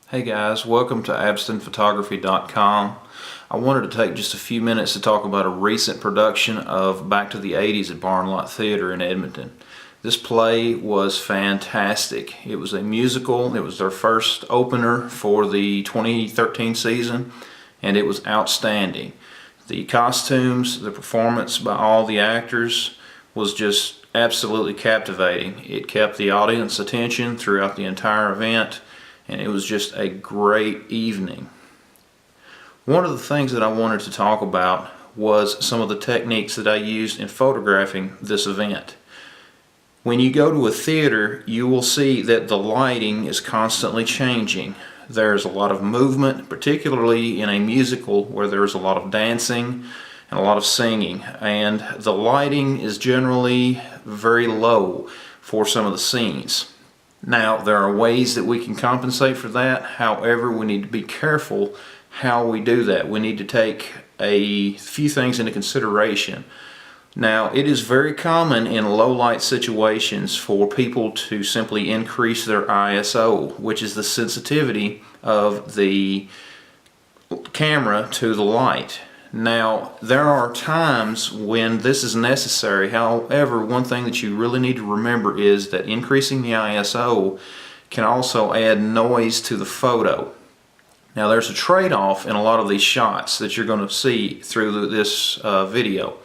Hey guys, welcome to abstinphotography.com. I wanted to take just a few minutes to talk about a recent production of Back to the 80s at Barn Lot Theater in Edmonton. This play was fantastic. It was a musical. It was their first opener for the 2013 season, and it was outstanding. The costumes, the performance by all the actors was just absolutely captivating. It kept the audience attention throughout the entire event, and it was just a great evening. One of the things that I wanted to talk about was some of the techniques that I used in photographing this event. When you go to a theater, you will see that the lighting is constantly changing. There's a lot of movement, particularly in a musical where there's a lot of dancing and a lot of singing, and the lighting is generally very low for some of the scenes. Now, there are ways that we can compensate for that. However, we need to be careful how we do that. We need to take a few things into consideration. Now, it is very common in low light situations for people to simply increase their ISO, which is the sensitivity of the camera to the light. Now, there are times when this is necessary. However, one thing that you really need to remember is that increasing the ISO can also add noise to the photo. Now, there's a trade-off in a lot of these shots that you're going to see through this video.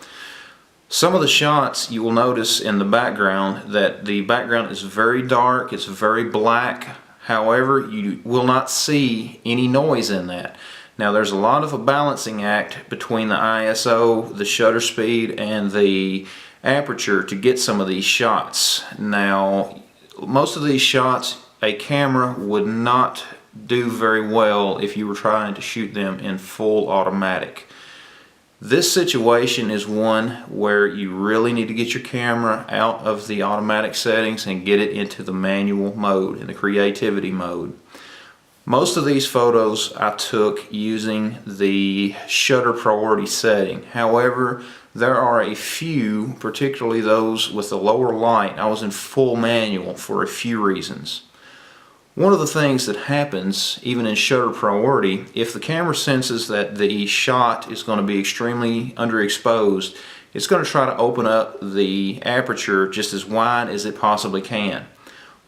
Some of the shots you will notice in the background that the background is very dark, it's very black. However, you will not see any noise in that. Now, there's a lot of a balancing act between the ISO, the shutter speed, and the aperture to get some of these shots. Now, most of these shots, a camera would not do very well if you were trying to shoot them in full automatic. This situation is one where you really need to get your camera out of the automatic settings and get it into the manual mode, in the creativity mode. Most of these photos I took using the shutter priority setting. However, there are a few, particularly those with the lower light, I was in full manual for a few reasons. One of the things that happens, even in shutter priority, if the camera senses that the shot is going to be extremely underexposed, it's going to try to open up the aperture just as wide as it possibly can.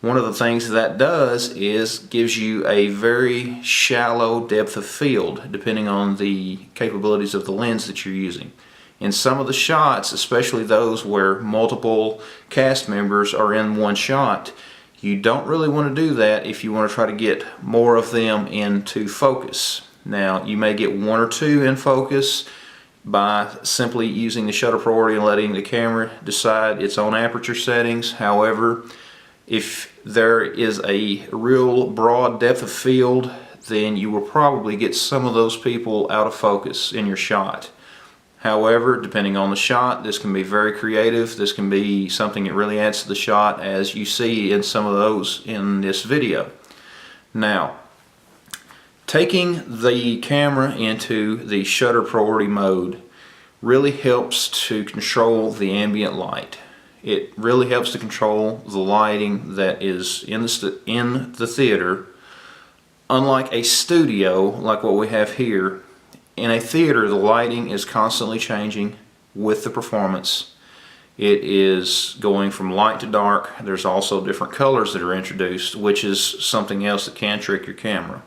One of the things that does is gives you a very shallow depth of field depending on the capabilities of the lens that you're using. In some of the shots, especially those where multiple cast members are in one shot, you don't really want to do that if you want to try to get more of them into focus. Now, you may get one or two in focus by simply using the shutter priority and letting the camera decide its own aperture settings. However, if there is a real broad depth of field, then you will probably get some of those people out of focus in your shot. However, depending on the shot, this can be very creative. This can be something that really adds to the shot, as you see in some of those in this video. Now, taking the camera into the shutter priority mode really helps to control the ambient light. It really helps to control the lighting that is in the theater. Unlike a studio like what we have here, in a theater the lighting is constantly changing with the performance. It is going from light to dark. There's also different colors that are introduced, which is something else that can trick your camera.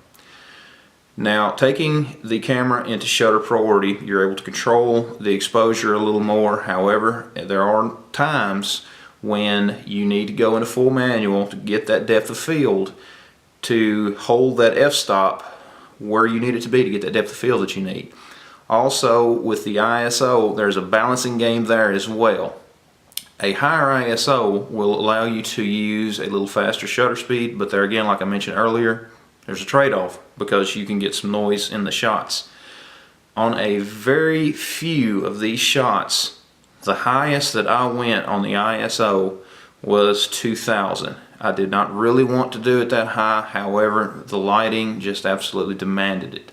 Now, taking the camera into shutter priority, you're able to control the exposure a little more. However, there are times when you need to go into full manual to get that depth of field, to hold that f-stop where you need it to be to get that depth of field that you need. Also, with the ISO, there's a balancing game there as well. A higher ISO will allow you to use a little faster shutter speed, but there again, like I mentioned earlier, there's a trade-off because you can get some noise in the shots. On a very few of these shots, the highest that I went on the ISO was 2000. I did not really want to do it that high, however, the lighting just absolutely demanded it.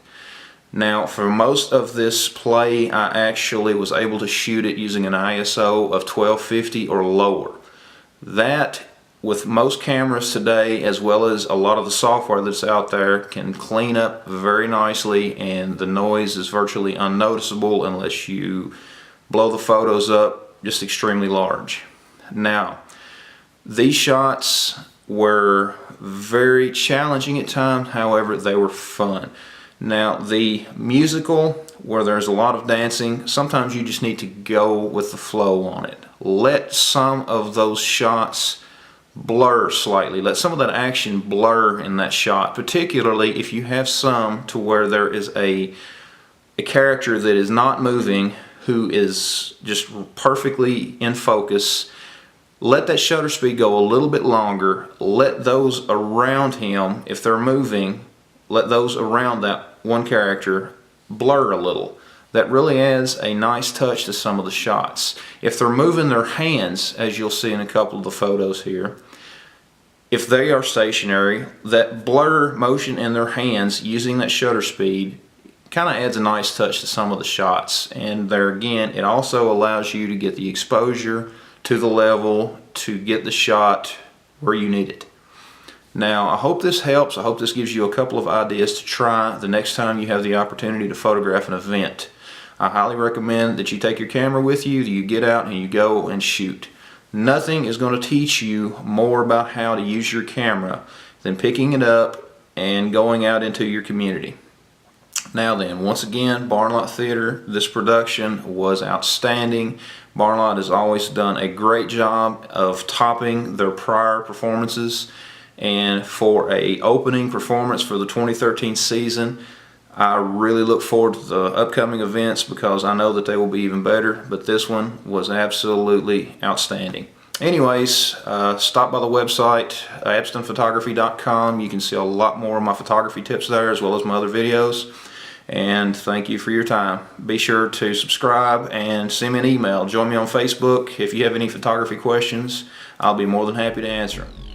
Now, for most of this play, I actually was able to shoot it using an ISO of 1250 or lower. That, with most cameras today, as well as a lot of the software that's out there, can clean up very nicely, and the noise is virtually unnoticeable unless you blow the photos up just extremely large. Now, these shots were very challenging at times, however, they were fun. Now, the musical, where there's a lot of dancing, sometimes you just need to go with the flow on it. Let some of those shots blur slightly. Let some of that action blur in that shot, particularly if you have some to where there is a character that is not moving, who is just perfectly in focus. Let that shutter speed go a little bit longer. Let those around him, if they're moving, let those around that one character blur a little. That really adds a nice touch to some of the shots. If they're moving their hands, as you'll see in a couple of the photos here, if they are stationary, that blur motion in their hands using that shutter speed kind of adds a nice touch to some of the shots. And there again, it also allows you to get the exposure to the level to get the shot where you need it. Now, I hope this helps. I hope this gives you a couple of ideas to try the next time you have the opportunity to photograph an event. I highly recommend that you take your camera with you, that you get out and you go and shoot. Nothing is going to teach you more about how to use your camera than picking it up and going out into your community. Now then, once again, Barnlight Theater, this production was outstanding. Barnlight has always done a great job of topping their prior performances. And for a opening performance for the 2013 season, I really look forward to the upcoming events because I know that they will be even better, but this one was absolutely outstanding. Anyways, stop by the website, abstonphotography.com. You can see a lot more of my photography tips there, as well as my other videos. And thank you for your time. Be sure to subscribe and send me an email. Join me on Facebook. If you have any photography questions, I'll be more than happy to answer them.